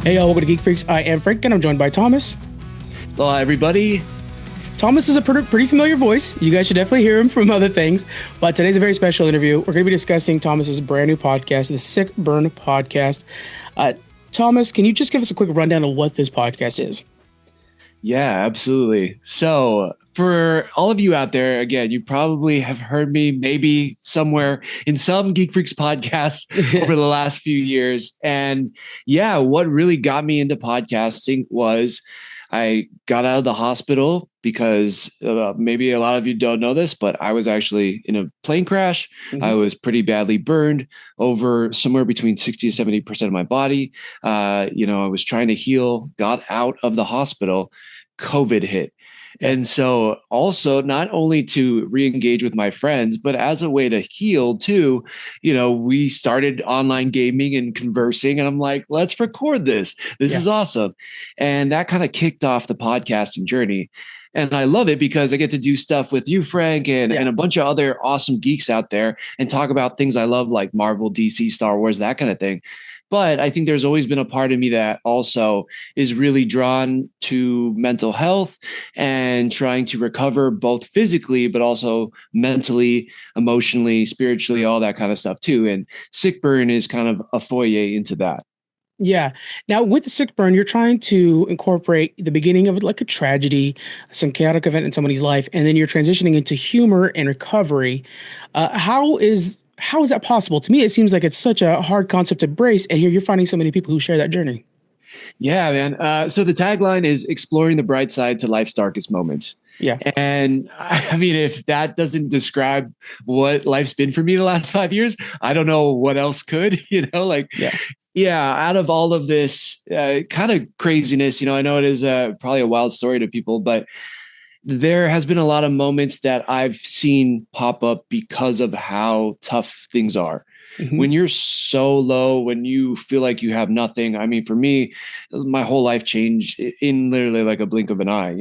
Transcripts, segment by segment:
Hey, y'all, welcome to Geek Freaks. I am Frank, and I'm joined by Thomas. Hello, everybody. Thomas is a pretty familiar voice. You guys should definitely hear him from other things. But today's a very special interview. We're going to be discussing Thomas's brand new podcast, the Sick Burn Podcast. Thomas, can you just give us a quick rundown of what this podcast is? Yeah, absolutely. So for all of you out there, again, you probably have heard me maybe somewhere in some Geek Freaks podcasts over the last few years. And yeah, what really got me into podcasting was I got out of the hospital because maybe a lot of you don't know this, but I was actually in a plane crash. Mm-hmm. I was pretty badly burned over somewhere between 60 to 70% of my body. I was trying to heal, got out of the hospital, COVID hit. Yeah. And so also not only to re-engage with my friends, but as a way to heal too, we started online gaming and conversing, and I'm like, let's record this. This is awesome. And that kind of kicked off the podcasting journey. And I love it because I get to do stuff with you, Frank, and a bunch of other awesome geeks out there and talk about things I love, like Marvel, DC, Star Wars, that kind of thing. But I think there's always been a part of me that also is really drawn to mental health and trying to recover both physically, but also mentally, emotionally, spiritually, all that kind of stuff too. And Sick Burn is kind of a foyer into that. Yeah. Now, with the Sick Burn, you're trying to incorporate the beginning of it like a tragedy, some chaotic event in somebody's life, and then you're transitioning into humor and recovery. How is that possible? To me, it seems like it's such a hard concept to embrace, and here you're finding so many people who share that journey. Yeah, man. So the tagline is exploring the bright side to life's darkest moments. Yeah. And I mean, if that doesn't describe what life's been for me the last 5 years, I don't know what else could, out of all of this kind of craziness, I know it is probably a wild story to people, but there has been a lot of moments that I've seen pop up because of how tough things are. Mm-hmm. When you're so low, when you feel like you have nothing. I mean, for me, my whole life changed in literally like a blink of an eye,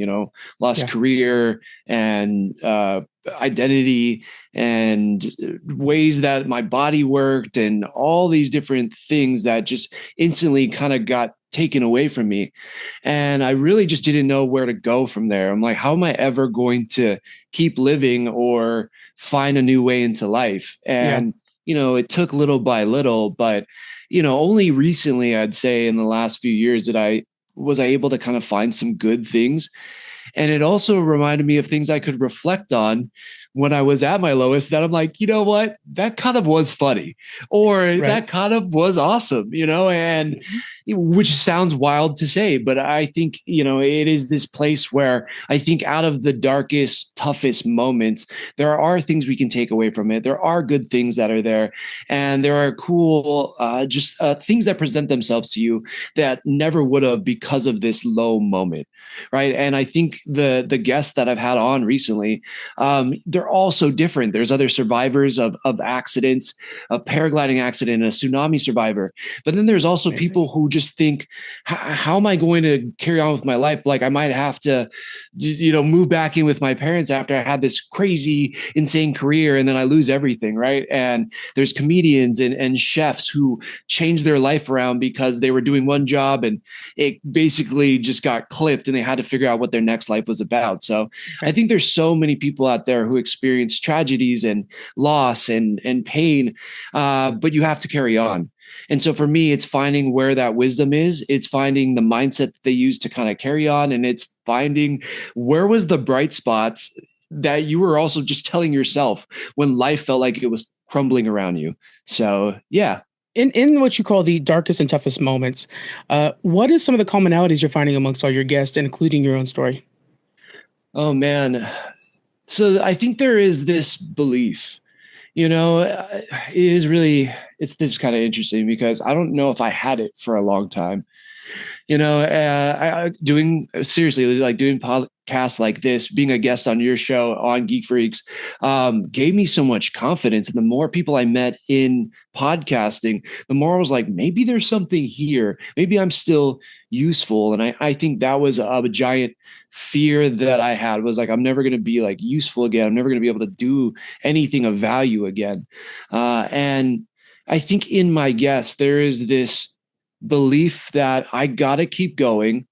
lost career and identity and ways that my body worked and all these different things that just instantly kind of got taken away from me. And I really just didn't know where to go from there. I'm like, how am I ever going to keep living or find a new way into life? And it took little by little, but, only recently, I'd say in the last few years that I was able to kind of find some good things. And it also reminded me of things I could reflect on when I was at my lowest, that I'm like, you know what, that kind of was funny, or that kind of was awesome, and which sounds wild to say, but I think, it is this place where I think out of the darkest, toughest moments, there are things we can take away from it. There are good things that are there, and there are cool, things that present themselves to you that never would have because of this low moment. Right. And I think the guests that I've had on recently, they're all so different. There's other survivors of accidents, a paragliding accident, a tsunami survivor. But then there's also people who just think, how am I going to carry on with my life? Like I might have to, move back in with my parents after I had this crazy, insane career and then I lose everything. Right. And there's comedians and chefs who change their life around because they were doing one job and it basically just got clipped and they had to figure out what their next life was about. So I think there's so many people out there who experience tragedies and loss and pain, but you have to carry on. And so for me, it's finding where that wisdom is. It's finding the mindset that they use to kind of carry on. And it's finding where was the bright spots that you were also just telling yourself when life felt like it was crumbling around you. So, yeah. In what you call the darkest and toughest moments, what is some of the commonalities you're finding amongst all your guests, including your own story? Oh, man. So I think there is this belief, it's this kind of interesting because I don't know if I had it for a long time. Doing podcasts like this, being a guest on your show on Geek Freaks, gave me so much confidence. And the more people I met in podcasting, the more I was like, maybe there's something here. Maybe I'm still useful. And I think that was a giant fear that I had, was like, I'm never going to be like useful again. I'm never going to be able to do anything of value again. And I think in my guests, there is this belief that I gotta keep going.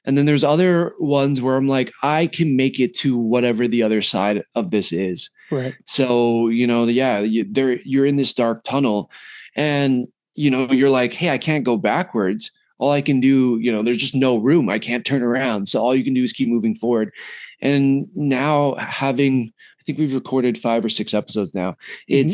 And then there's other ones where I'm like, I can make it to whatever the other side of this is. Right. So, yeah, you're in this dark tunnel and, you're like, hey, I can't go backwards. All I can do, there's just no room. I can't turn around. So all you can do is keep moving forward. And now I think we've recorded 5 or 6 episodes now. Hmm.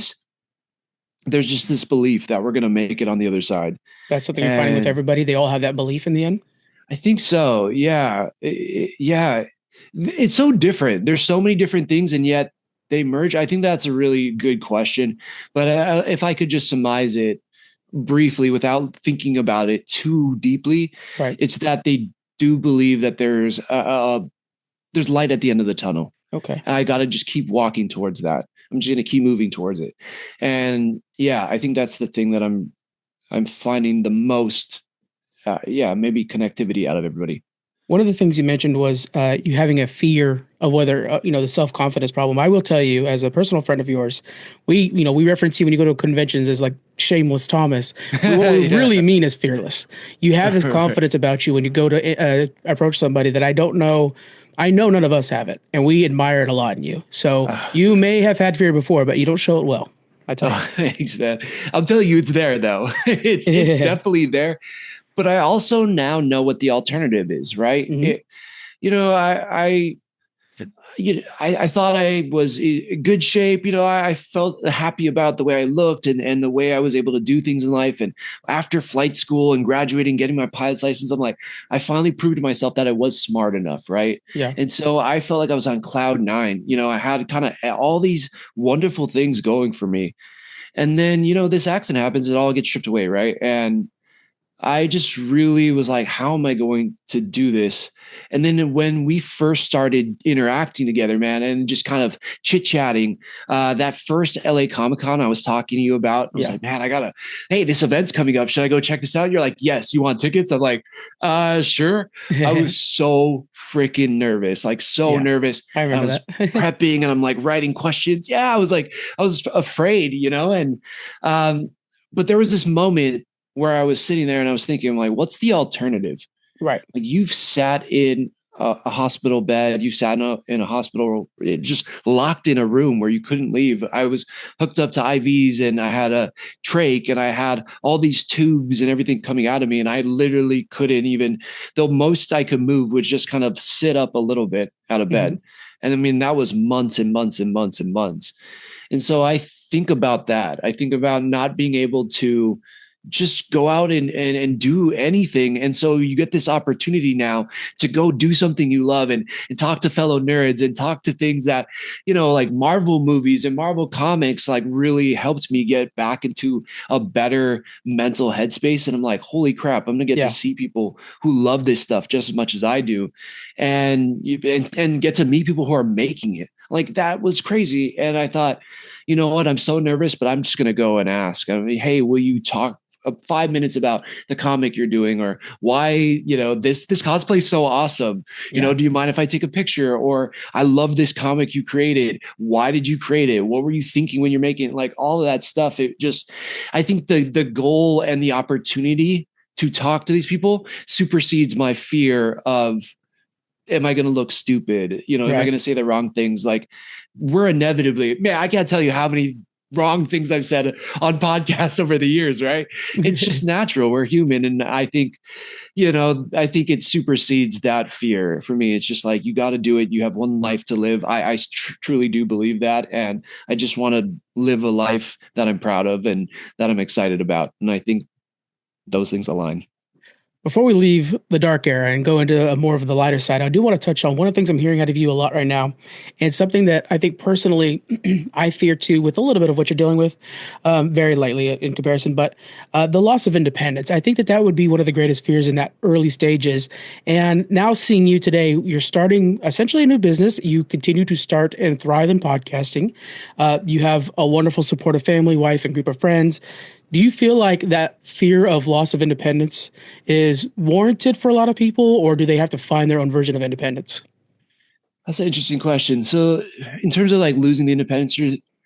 There's just this belief that we're going to make it on the other side. That's something you're finding with And everybody. They all have that belief in the end. I think so. Yeah. Yeah. It's so different. There's so many different things, and yet they merge. I think that's a really good question. But if I could just surmise it briefly without thinking about it too deeply, Right. it's that they do believe that there's light at the end of the tunnel. Okay. And I got to just keep walking towards that. I'm just going to keep moving towards it. And yeah, I think that's the thing that I'm finding the most maybe connectivity out of everybody. One of the things you mentioned was you having a fear of whether the self-confidence problem. I will tell you, as a personal friend of yours, we reference you when you go to conventions as like shameless Thomas. What we Yeah. really mean is fearless. You have this confidence about you when you go to approach somebody that I don't know. I know none of us have it, and we admire it a lot in you. So you may have had fear before, but you don't show it well. I tell you. Thanks, man. I'm telling you, it's there though. It's definitely there. But I also now know what the alternative is, right? Mhm. I thought I was in good shape. I felt happy about the way I looked and the way I was able to do things in life. And after flight school and graduating, getting my pilot's license, I'm like, I finally proved to myself that I was smart enough, right? Yeah. And so I felt like I was on cloud nine. I had kind of all these wonderful things going for me. And then, this accident happens, it all gets stripped away, right? And I just really was like, how am I going to do this? And then when we first started interacting together, man, and just kind of chit chatting, that first LA Comic Con I was talking to you about, I was like, man, hey, this event's coming up. Should I go check this out? You're like, yes, you want tickets? I'm like, sure. I was so freaking nervous, like so nervous. I remember was that. prepping and I'm like writing questions. Yeah, I was afraid, and, but there was this moment where I was sitting there and I was thinking, I'm like, what's the alternative? Right. Like you've sat in a hospital bed, you sat in a hospital, just locked in a room where you couldn't leave. I was hooked up to IVs and I had a trach and I had all these tubes and everything coming out of me. And I literally couldn't even, the most I could move was just kind of sit up a little bit out of bed. And I mean, that was months and months and months and months. And so I think about that. I think about not being able to just go out and do anything. And so you get this opportunity now to go do something you love and talk to fellow nerds and talk to things that, like Marvel movies and Marvel comics, like really helped me get back into a better mental headspace. And I'm like, holy crap, I'm going to get to see people who love this stuff just as much as I do. And get to meet people who are making it. Like that was crazy. And I thought, you know what, I'm so nervous, but I'm just going to go and ask. I mean, hey, will you talk 5 minutes about the comic you're doing, or why, this cosplay is so awesome. Do you mind if I take a picture? Or I love this comic you created. Why did you create it? What were you thinking when you're making it? Like all of that stuff. It just, I think the goal and the opportunity to talk to these people supersedes my fear of, am I going to look stupid? Am I going to say the wrong things? Like we're inevitably, man, I can't tell you how many wrong things I've said on podcasts over the years, right? It's just natural. We're human. And I think, I think it supersedes that fear for me. It's just like, you got to do it. You have one life to live. I truly do believe that. And I just want to live a life that I'm proud of and that I'm excited about. And I think those things align. Before we leave the dark era and go into more of the lighter side, I do want to touch on one of the things I'm hearing out of you a lot right now. And it's something that I think personally I fear too, with a little bit of what you're dealing with, very lightly in comparison, but the loss of independence. I think that would be one of the greatest fears in that early stages. And now seeing you today, you're starting essentially a new business. You continue to start and thrive in podcasting. You have a wonderful supportive family, wife, and group of friends. Do you feel like that fear of loss of independence is warranted for a lot of people, or do they have to find their own version of independence? That's an interesting question. So in terms of like losing the independence,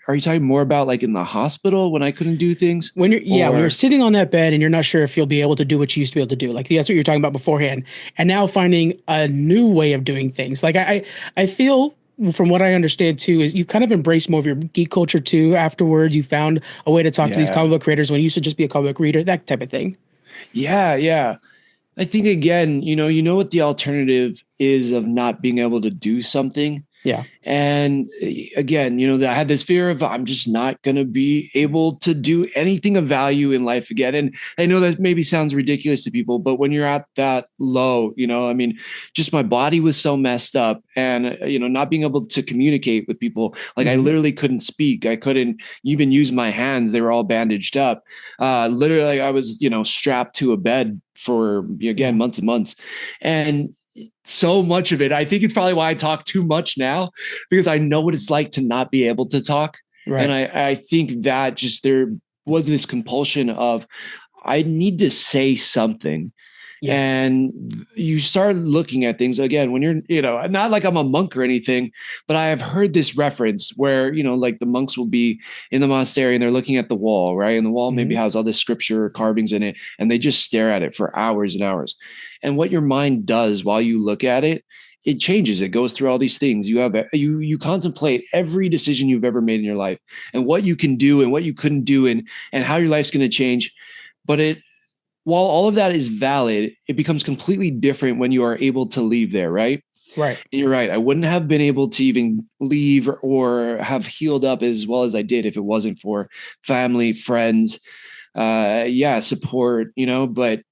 are you talking more about like in the hospital when I couldn't do things? When you're Or sitting on that bed and you're not sure if you'll be able to do what you used to be able to do, like that's what you're talking about beforehand, and now finding a new way of doing things. Like I feel from what I understand too is you kind of embrace more of your geek culture too. Afterwards, you found a way to talk to these yeah. comic book creators when you used to just be a comic book reader, that type of thing. Yeah, yeah. I think again, you know what the alternative is of not being able to do something. Yeah. And again, I had this fear of I'm just not going to be able to do anything of value in life again. And I know that maybe sounds ridiculous to people, but when you're at that low, I mean, just my body was so messed up and, not being able to communicate with people, like I Hmm. literally couldn't speak. I couldn't even use my hands. They were all bandaged up. Literally, I was, strapped to a bed for, again, Yeah. months and months. And so much of it, I think it's probably why I talk too much now, because I know what it's like to not be able to talk. And Right. I think that just there was this compulsion of I need to say something. Yeah. And you start looking at things again when you're, not like I'm a monk or anything, but I have heard this reference where, like the monks will be in the monastery and they're looking at the wall, right? And the wall maybe Hmm. has all this scripture carvings in it, and they just stare at it for hours and hours. And what your mind does while you look at it, it changes. It goes through all these things. You contemplate every decision you've ever made in your life and what you can do and what you couldn't do and how your life's going to change. But while all of that is valid, it becomes completely different when you are able to leave there, right? Right. And you're right. I wouldn't have been able to even leave or have healed up as well as I did if it wasn't for family, friends, support, but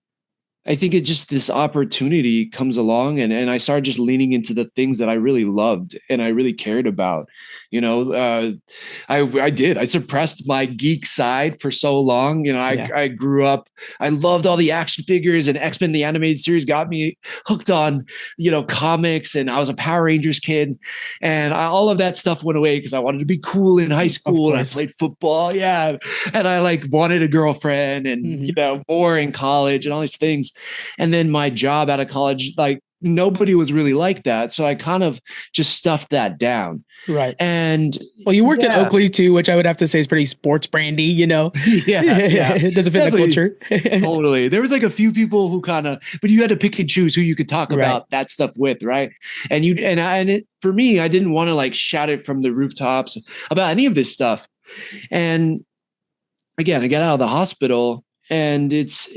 I think it just this opportunity comes along and I started just leaning into the things that I really loved and I really cared about. I did. I suppressed my geek side for so long. Yeah. I grew up, I loved all the action figures, and X-Men the animated series got me hooked on, comics, and I was a Power Rangers kid. And all of that stuff went away because I wanted to be cool in high Of school and I course. played football. Yeah. And I like wanted a girlfriend and, Hmm. more in college and all these things. And then my job out of college, like nobody was really like that. So I kind of just stuffed that down. Right. And Well, you worked at yeah, Oakley too, which I would have to say is pretty sports brandy, yeah, yeah, It doesn't fit the definitely. culture. Totally. There was like a few people who kind of, but you had to pick and choose who you could talk Right. about that stuff with, right? For me, I didn't want to like shout it from the rooftops about any of this stuff. And again, I got out of the hospital, and it's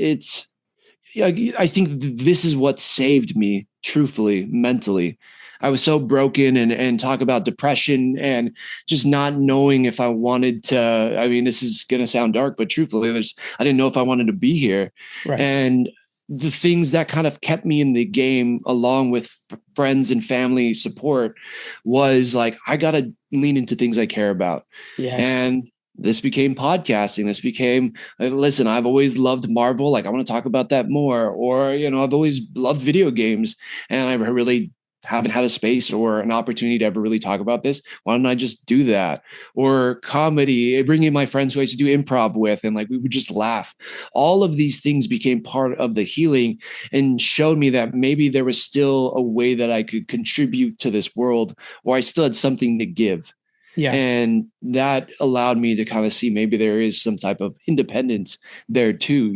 yeah, I think this is what saved me, truthfully, mentally. I was so broken and talk about depression and just not knowing if I wanted to. I mean, this is gonna sound dark, but truthfully, I didn't know if I wanted to be here. Right. And the things that kind of kept me in the game, along with friends and family support, was like I gotta lean into things I care about. Yes. And this became podcasting. This became, listen, I've always loved Marvel. Like, I want to talk about that more. Or, I've always loved video games, and I really haven't had a space or an opportunity to ever really talk about this. Why don't I just do that? Or comedy, bringing my friends who I used to do improv with, and like we would just laugh. All of these things became part of the healing and showed me that maybe there was still a way that I could contribute to this world, or I still had something to give. Yeah. And that allowed me to kind of see maybe there is some type of independence there too,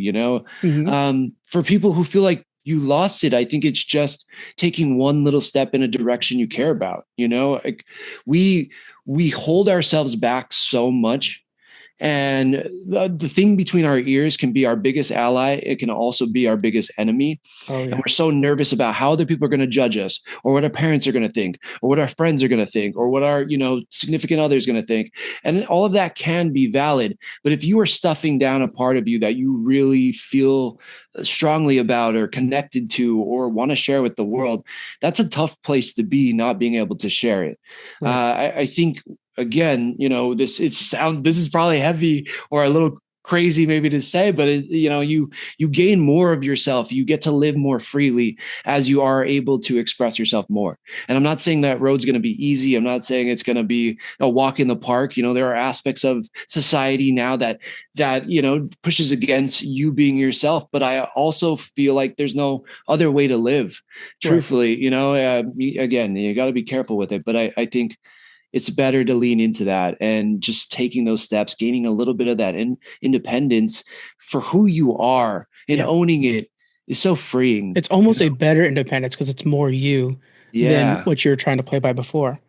Hmm. For people who feel like you lost it, I think it's just taking one little step in a direction you care about. Like we hold ourselves back so much, and the thing between our ears can be our biggest ally. It can also be our biggest enemy. Oh And yeah. we're so nervous about how other people are going to judge us, or what our parents are going to think, or what our friends are going to think, or what our, significant other is going to think. And all of that can be valid. But if you are stuffing down a part of you that you really feel strongly about or connected to or want to share with the world, that's a tough place to be, not being able to share it. Right. I think again, this is probably heavy or a little crazy maybe to say, but you gain more of yourself. You get to live more freely as you are able to express yourself more. And I'm not saying that road's going to be easy. I'm not saying it's going to be a walk in the park. There are aspects of society now that pushes against you being yourself. But I also feel like there's no other way to live. Right. Truthfully, again, you got to be careful with it. But I think it's better to lean into that and just taking those steps, gaining a little bit of that independence for who you are and Yeah. owning it is so freeing. It's almost a better independence because it's more you than Yeah, what you're trying to play by before.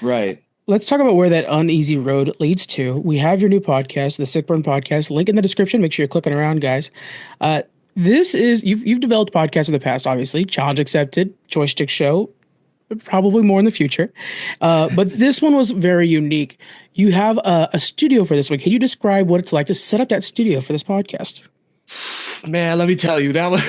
right. Let's talk about where that uneasy road leads to. We have your new podcast, the Sick Burn Podcast. Link in the description. Make sure you're clicking around, guys. This is you've developed podcasts in the past, obviously. Challenge accepted, Joystick Show, probably more in the future. But this one was very unique. You have a studio for this one. Can you describe what it's like to set up that studio for this podcast? Man, let me tell you, that was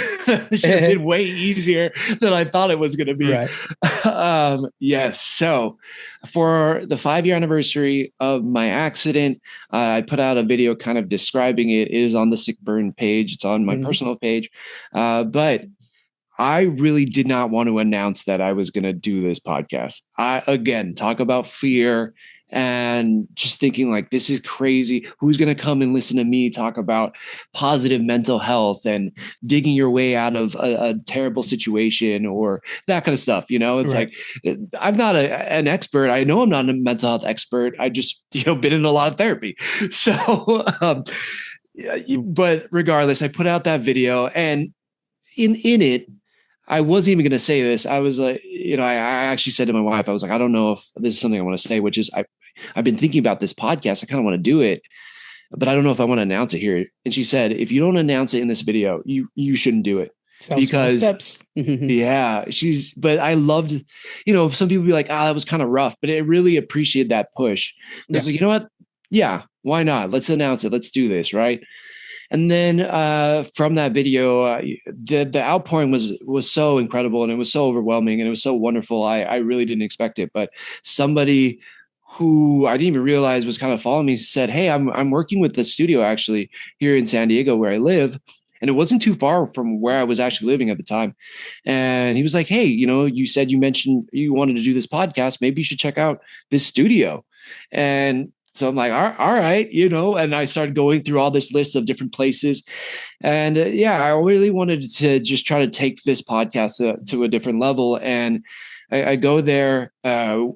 should have been way easier than I thought it was going to be. Right. Yes. So, for the 5-year anniversary of my accident, I put out a video kind of describing it. It is on the Sick Burn page. It's on my Mhm. personal page. But I really did not want to announce that I was going to do this podcast. I, again, talk about fear and just thinking like, this is crazy. Who's going to come and listen to me talk about positive mental health and digging your way out of a terrible situation or that kind of stuff? You know, it's Right. like, I'm not an expert. I know I'm not a mental health expert. I just, been in a lot of therapy. So, but regardless, I put out that video and in it, I wasn't even going to say this. I was like, I actually said to my wife, I was like, I don't know if this is something I want to say, which is I've been thinking about this podcast. I kind of want to do it, but I don't know if I want to announce it here. And she said, if you don't announce it in this video, you shouldn't do it Sounds small because steps. yeah, but I loved, some people be like, that was kind of rough, but I really appreciated that push. I was like, you know what? Yeah, why not? Let's announce it. Let's do this. Right. And then from that video, the outpouring was so incredible and it was so overwhelming and it was so wonderful. I really didn't expect it, but somebody who I didn't even realize was kind of following me said, "Hey, I'm working with the studio actually here in San Diego where I live." And it wasn't too far from where I was actually living at the time. And he was like, "Hey, you said you mentioned you wanted to do this podcast. Maybe you should check out this studio." And so I'm like, all right, and I started going through all this list of different places. And yeah, I really wanted to just try to take this podcast to a different level. And I go there,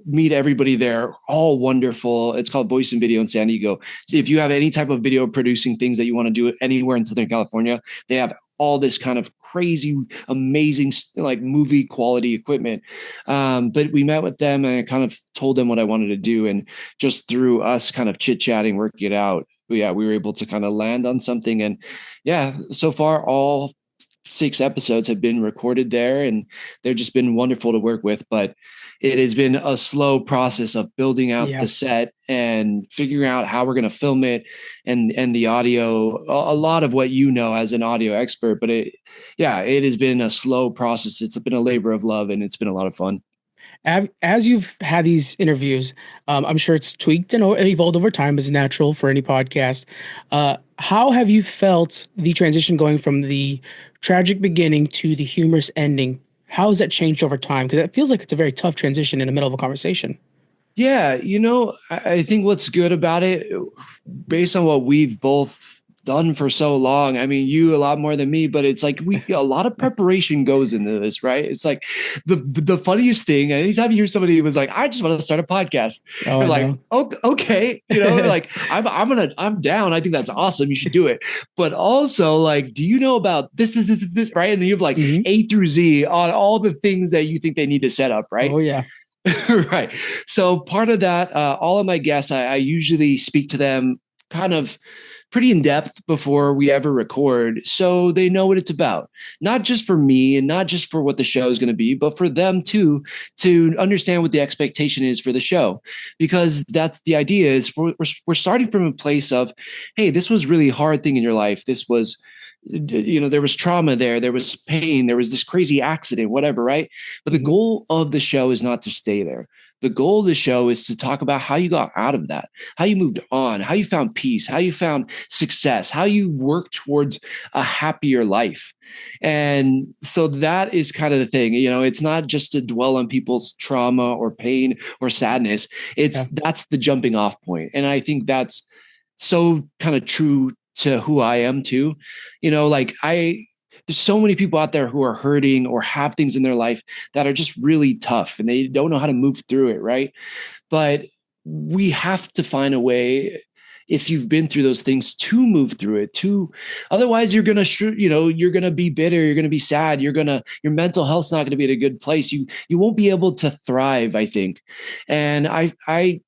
meet everybody there, all wonderful. It's called Voice and Video in San Diego. If you have any type of video producing things that you want to do anywhere in Southern California, they have all this kind of crazy, amazing, like movie quality equipment. But we met with them and I kind of told them what I wanted to do. And just through us kind of chit chatting, working it out, yeah, we were able to kind of land on something. And yeah, so far, all 6 episodes have been recorded there and they've just been wonderful to work with. But it has been a slow process of building out Yeah. the set and figuring out how we're going to film it and the audio, a lot of what as an audio expert. But it has been a slow process. It's been a labor of love and it's been a lot of fun. As you've had these interviews, I'm sure it's tweaked and evolved over time, as natural for any podcast. How have you felt the transition going from the tragic beginning to the humorous ending? How has that changed over time? Because it feels like it's a very tough transition in the middle of a conversation. Yeah, I think what's good about it, based on what we've both done for so long. I mean, you a lot more than me, but it's like a lot of preparation goes into this, right? It's like the funniest thing. Anytime you hear somebody who was like, "I just want to start a podcast," Oh, you're I like, know. "Oh, okay," like I'm down. I think that's awesome. You should do it. But also, like, do you know about this, right? And then you have like Mhm. A through Z on all the things that you think they need to set up, right? Oh, yeah. Right. So part of that, all of my guests, I usually speak to them kind of pretty in depth before we ever record, so they know what it's about. Not just for me and not just for what the show is going to be, but for them too, to understand what the expectation is for the show. Because that's the idea is we're starting from a place of, hey, this was really hard thing in your life. This was there was trauma there was pain, there was this crazy accident, whatever, right? But the Mhm. goal of the show is not to stay there. The goal of the show is to talk about how you got out of that, how you moved on, how you found peace, how you found success, how you work towards a happier life. And so that is kind of the thing. It's not just to dwell on people's trauma or pain or sadness. Yeah. That's the jumping off point. And I think that's so kind of true to who I am too. There's so many people out there who are hurting or have things in their life that are just really tough and they don't know how to move through it. Right. But we have to find a way, if you've been through those things, to move through it. To otherwise you're gonna you're gonna be bitter, you're gonna be sad, your mental health's not gonna be at a good place. You won't be able to thrive, I think. And I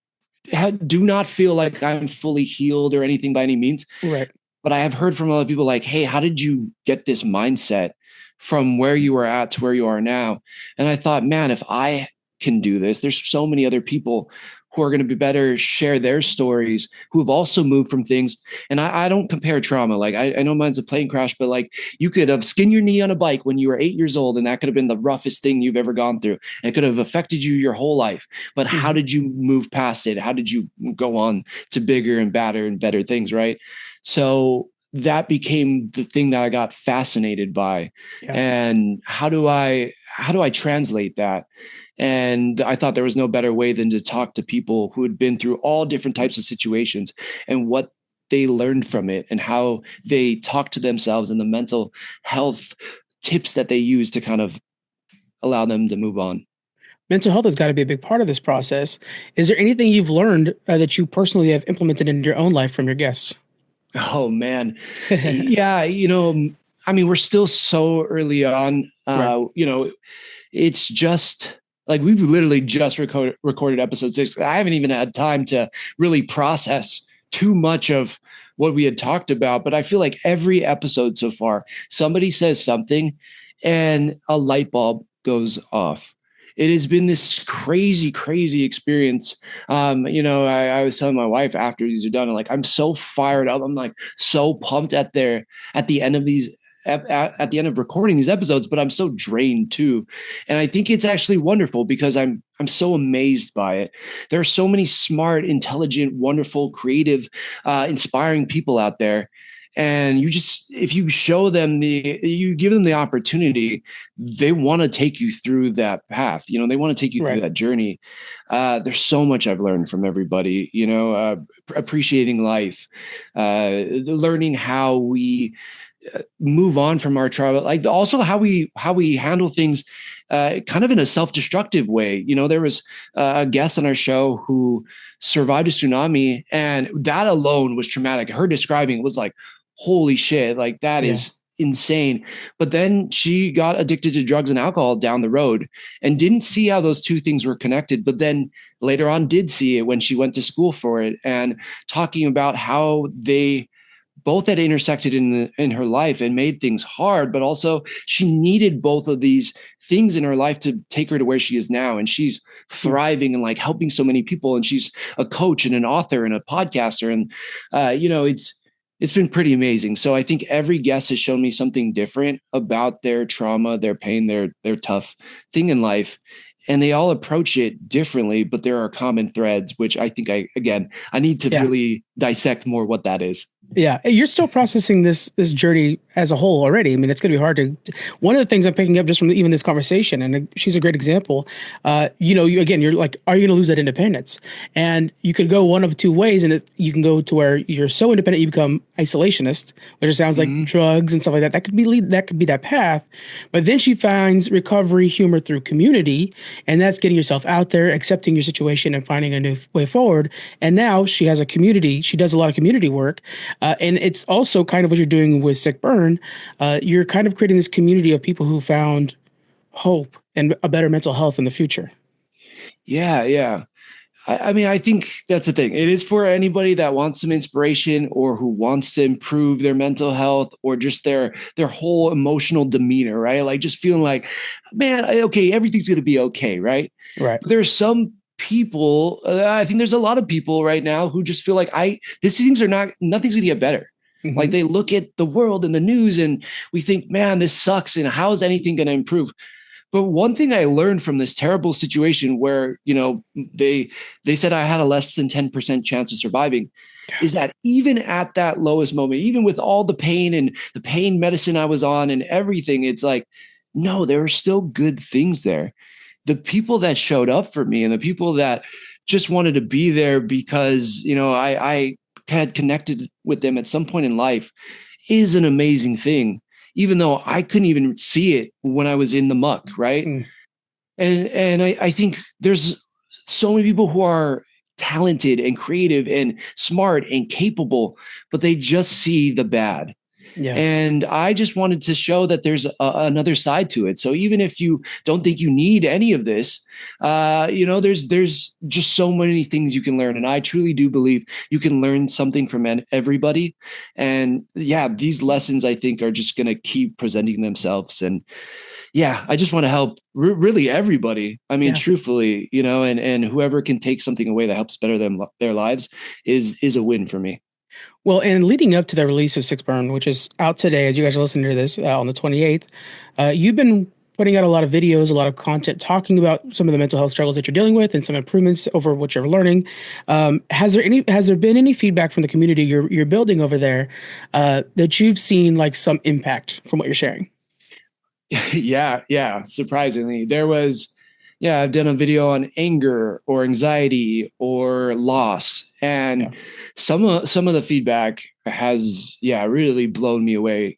do not feel like I'm fully healed or anything by any means. Right. But I have heard from a lot of people like, hey, how did you get this mindset from where you were at to where you are now? And I thought, man, if I can do this, there's so many other people who are going to be better, share their stories, who have also moved from things. And I don't compare trauma. Like I know mine's a plane crash, but like you could have skinned your knee on a bike when you were 8 years old, and that could have been the roughest thing you've ever gone through. And it could have affected you your whole life. But how did you move past it? How did you go on to bigger and badder and better things, right? So that became the thing that I got fascinated by. Yeah. And how do I translate that? And I thought there was no better way than to talk to people who had been through all different types of situations and what they learned from it and how they talk to themselves and the mental health tips that they use to kind of allow them to move on. Mental health has got to be a big part of this process. Is there anything you've learned that you personally have implemented in your own life from your guests? Oh man. Yeah. I mean, we're still so early on, Right. It's just like, we've literally just recorded episode 6. I haven't even had time to really process too much of what we had talked about, but I feel like every episode so far, somebody says something and a light bulb goes off. It has been this crazy, crazy experience. I was telling my wife after these are done, and like, I'm so fired up. I'm like so pumped at the end of these, at the end of recording these episodes, but I'm so drained too. And I think it's actually wonderful because I'm so amazed by it. There are so many smart, intelligent, wonderful, creative, inspiring people out there. And if you show them you give them the opportunity, they want to take you through that path. They want to take you through Right. that journey. There's so much I've learned from everybody, appreciating life, learning how we move on from our trauma, like also how we handle things kind of in a self-destructive way. There was a guest on our show who survived a tsunami, and that alone was traumatic. Her describing it was like, holy shit, like that is insane. But then she got addicted to drugs and alcohol down the road and didn't see how those two things were connected. But then later on did see it when she went to school for it, and talking about how they both had intersected in her life and made things hard, but also she needed both of these things in her life to take her to where she is now. And she's thriving and like helping so many people. And she's a coach and an author and a podcaster. And, it's been pretty amazing. So I think every guest has shown me something different about their trauma, their pain, their tough thing in life. And they all approach it differently, but there are common threads, which I think I need to really dissect more what that is. Yeah, you're still processing this journey as a whole already. I mean, it's going to be hard to. One of the things I'm picking up just from even this conversation, and she's a great example. You're like, are you going to lose that independence? And you could go one of two ways, and you can go to where you're so independent you become isolationist, which sounds like drugs and stuff like that. That could be that path. But then she finds recovery, humor through community, and that's getting yourself out there, accepting your situation, and finding a new way forward. And now she has a community. She does a lot of community work. And it's also kind of what you're doing with Sick Burn. You're kind of creating this community of people who found hope and a better mental health in the future. Yeah, yeah. I mean, I think that's the thing. It is for anybody that wants some inspiration or who wants to improve their mental health or just their whole emotional demeanor, right? Like just feeling like, man, okay, everything's going to be okay, right? Right. But there's some people, I think there's a lot of people right now who just feel like nothing's going to get better. Mm-hmm. Like they look at the world and the news and we think, man, this sucks. And how is anything going to improve? But one thing I learned from this terrible situation where, they said I had a less than 10% chance of surviving is that even at that lowest moment, even with all the pain and the pain medicine I was on and everything, it's like, no, there are still good things there. The people that showed up for me and the people that just wanted to be there because, I had connected with them at some point in life is an amazing thing, even though I couldn't even see it when I was in the muck. Right. And I think there's so many people who are talented and creative and smart and capable, but they just see the bad. Yeah. And I just wanted to show that there's another side to it. So even if you don't think you need any of this, there's just so many things you can learn. And I truly do believe you can learn something from everybody. And yeah, these lessons I think are just going to keep presenting themselves. And yeah, I just want to help really everybody. I mean, Yeah. truthfully, and whoever can take something away that helps better their lives is a win for me. Well, and leading up to the release of Six Burn, which is out today, as you guys are listening to this on the 28th, you've been putting out a lot of videos, a lot of content talking about some of the mental health struggles that you're dealing with and some improvements over what you're learning. Has there been any feedback from the community you're building over there that you've seen like some impact from what you're sharing? Yeah. Surprisingly, I've done a video on anger or anxiety or loss, and Yeah. some of the feedback has really blown me away.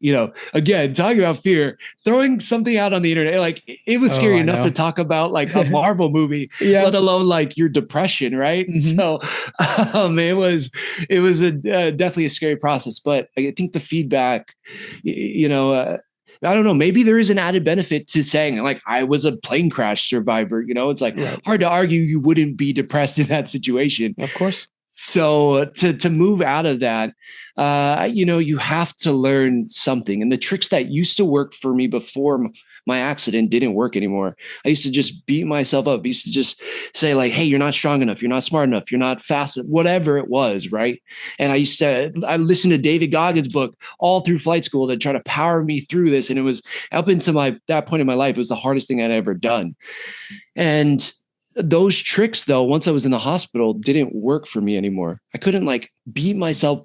Again, talking about fear, throwing something out on the internet, like it was Oh, scary I enough to know. talk about like a Marvel movie, Yeah. let alone like your depression, right? Hmm. So it was definitely a scary process, but I think the feedback, I don't know. Maybe there is an added benefit to saying like I was a plane crash survivor. It's like Right. hard to argue you wouldn't be depressed in that situation. Of course. So to move out of that, you have to learn something. And the tricks that used to work for me before my accident didn't work anymore. I used to just beat myself up. I used to just say like, hey, you're not strong enough. You're not smart enough. You're not fast enough, whatever it was, right? And I listened to David Goggins' book all through flight school to try to power me through this. And it was up into that point in my life, it was the hardest thing I'd ever done. And those tricks, though, once I was in the hospital, didn't work for me anymore. I couldn't like beat myself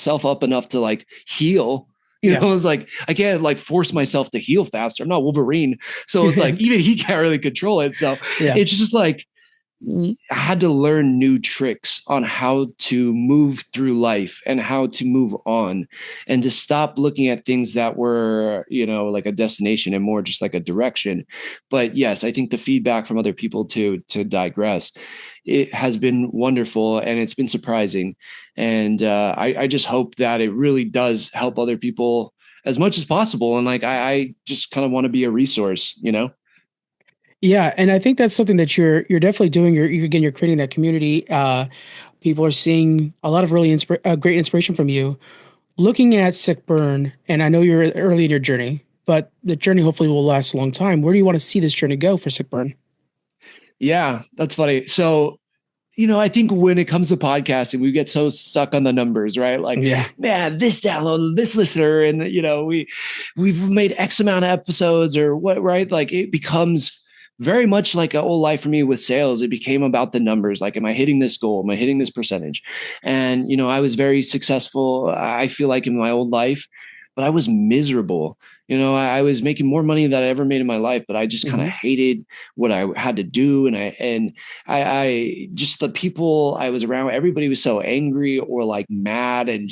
up enough to like heal. Yeah. It was like I can't like force myself to heal faster. I'm not Wolverine. So it's like even he can't really control it. So Yeah. it's just like I had to learn new tricks on how to move through life and how to move on and to stop looking at things that were, like a destination and more just like a direction. But yes, I think the feedback from other people to digress, it has been wonderful and it's been surprising. And I just hope that it really does help other people as much as possible. And like, I just kind of want to be a resource. Yeah, and I think that's something that you're definitely doing. You're creating that community. People are seeing a lot of really great inspiration from you. Looking at Sick Burn, and I know you're early in your journey, but the journey hopefully will last a long time. Where do you want to see this journey go for Sick Burn? Yeah, that's funny. So I think when it comes to podcasting, we get so stuck on the numbers, right? Like, Yeah. man, this download, this listener, and we've made X amount of episodes or what, right? Like it becomes very much like an old life for me with sales. It became about the numbers. Like, am I hitting this goal? Am I hitting this percentage? And I was very successful, I feel like, in my old life, but I was miserable. I was making more money than I ever made in my life, but I just kind of Hmm. hated what I had to do. And I just the people I was around, everybody was so angry or like mad and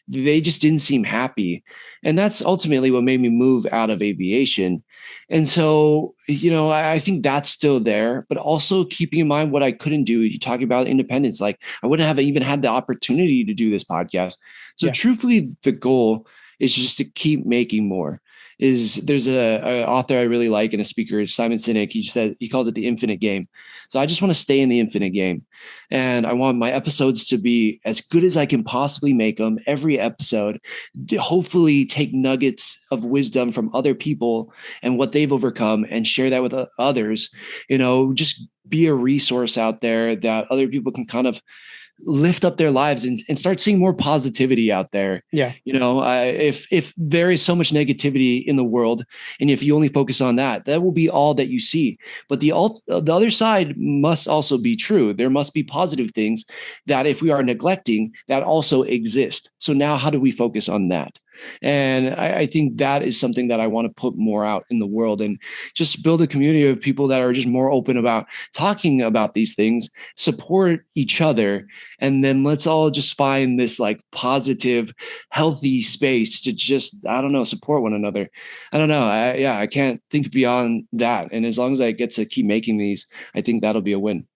they just didn't seem happy. And that's ultimately what made me move out of aviation. And so, I think that's still there, but also keeping in mind what I couldn't do. You talking about independence, like I wouldn't have even had the opportunity to do this podcast. So Yeah. truthfully, the goal is just to keep making more. There's a author I really like and a speaker, Simon Sinek. He calls it the infinite game. So I just want to stay in the infinite game, and I want my episodes to be as good as I can possibly make them. Every episode, hopefully, take nuggets of wisdom from other people and what they've overcome, and share that with others. Just be a resource out there that other people can kind of lift up their lives and start seeing more positivity out there. Yeah. If there is so much negativity in the world, and if you only focus on that, that will be all that you see. But the other side must also be true. There must be positive things that if we are neglecting, that also exist. So now how do we focus on that? And I think that is something that I want to put more out in the world and just build a community of people that are just more open about talking about these things, support each other, and then let's all just find this like positive, healthy space to just, I don't know, support one another. I don't know. I can't think beyond that. And as long as I get to keep making these, I think that'll be a win.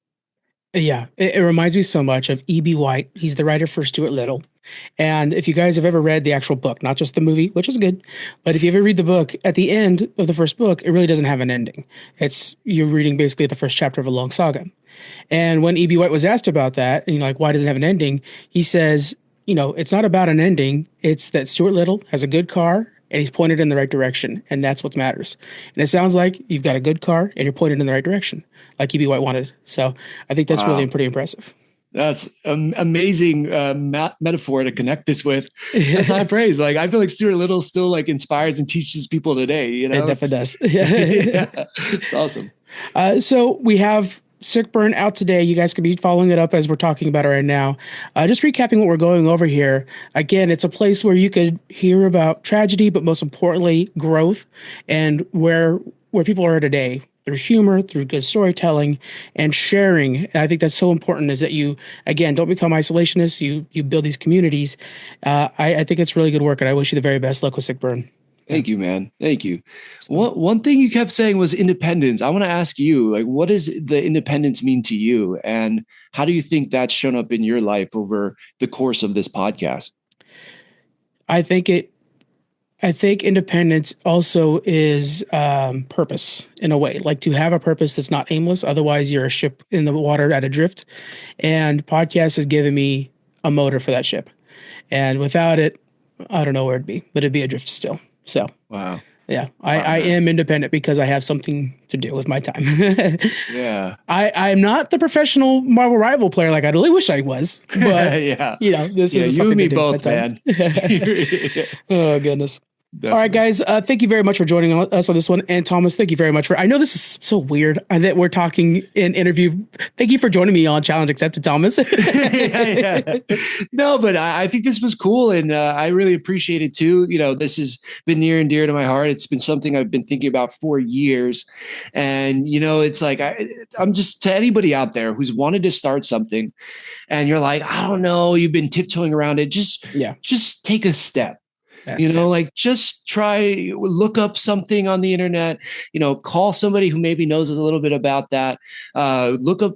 Yeah, it reminds me so much of E.B. White. He's the writer for Stuart Little. And if you guys have ever read the actual book, not just the movie, which is good, but if you ever read the book, at the end of the first book, it really doesn't have an ending. You're reading basically the first chapter of a long saga. And when E.B. White was asked about that, and like, why doesn't it have an ending? He says, it's not about an ending. It's that Stuart Little has a good car and he's pointed in the right direction. And that's what matters. And it sounds like you've got a good car and you're pointed in the right direction, like E.B. White wanted. So I think that's really pretty impressive. That's amazing metaphor to connect this with. That's high praise. Like, I feel like Stuart Little still like inspires and teaches people today. You know, it definitely does. Yeah, it's awesome. So we have Sick Burn out today. You guys can be following it up as we're talking about it right now. Just recapping what we're going over here. Again, it's a place where you could hear about tragedy, but most importantly, growth and where people are today. Through humor, through good storytelling, and sharing. And I think that's so important, is that you, again, don't become isolationists. You build these communities. I think it's really good work, and I wish you the very best luck with Sick Burn. Thank you, man. Thank you. One thing you kept saying was independence. I want to ask you, like, what does the independence mean to you? And how do you think that's shown up in your life over the course of this podcast? I think independence also is purpose in a way, like to have a purpose that's not aimless. Otherwise, you're a ship in the water at adrift. And podcast has given me a motor for that ship. And without it, I don't know where it'd be, but it'd be adrift still. So, wow. Yeah, I am independent because I have something to do with my time. Yeah. I'm not the professional Marvel Rival player like I really wish I was. But, yeah. This is you and me to both, man. Oh, goodness. Definitely. All right, guys. Thank you very much for joining us on this one. And Thomas, thank you very much I know this is so weird that we're talking in interview. Thank you for joining me on Challenge Accepted, Thomas. yeah. No, but I think this was cool. And I really appreciate it too. This has been near and dear to my heart. It's been something I've been thinking about for years. And, it's like, I'm just, to anybody out there who's wanted to start something and you're like, I don't know, you've been tiptoeing around it. Just take a step. Like, just look up something on the internet, call somebody who maybe knows a little bit about that. Look up,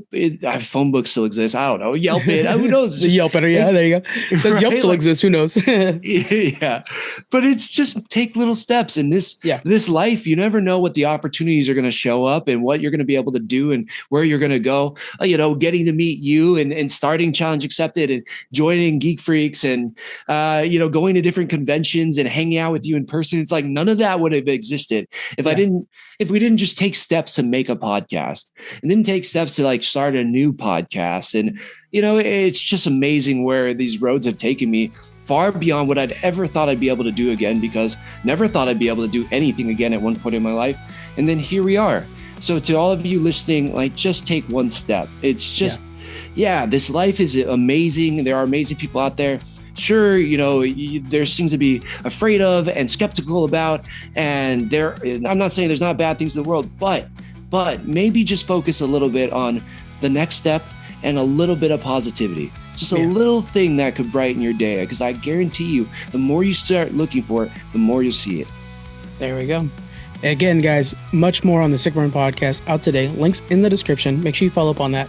phone books still exist. I don't know. Yelp it. Who knows? Yelp it. Yeah, there you go. Does Yelp still exist? Who knows? Yeah. But it's just take little steps in this life. You never know what the opportunities are going to show up and what you're going to be able to do and where you're going to go. Getting to meet you and starting Challenge Accepted and joining Geek Freaks and, going to different conventions and hanging out with you in person. It's like none of that would have existed if we didn't just take steps to make a podcast and then take steps to like start a new podcast. And, it's just amazing where these roads have taken me, far beyond what I'd ever thought I'd be able to do again, because never thought I'd be able to do anything again at one point in my life. And then here we are. So to all of you listening, like, just take one step. It's just, this life is amazing. There are amazing people out there. Sure, there's things to be afraid of and skeptical about. And I'm not saying there's not bad things in the world, but maybe just focus a little bit on the next step and a little bit of positivity. Just a little thing that could brighten your day. Because I guarantee you, the more you start looking for it, the more you'll see it. There we go. Again, guys, much more on the Sick Burn podcast out today. Links in the description. Make sure you follow up on that.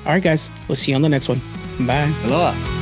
All right, guys, we'll see you on the next one. Bye. Aloha.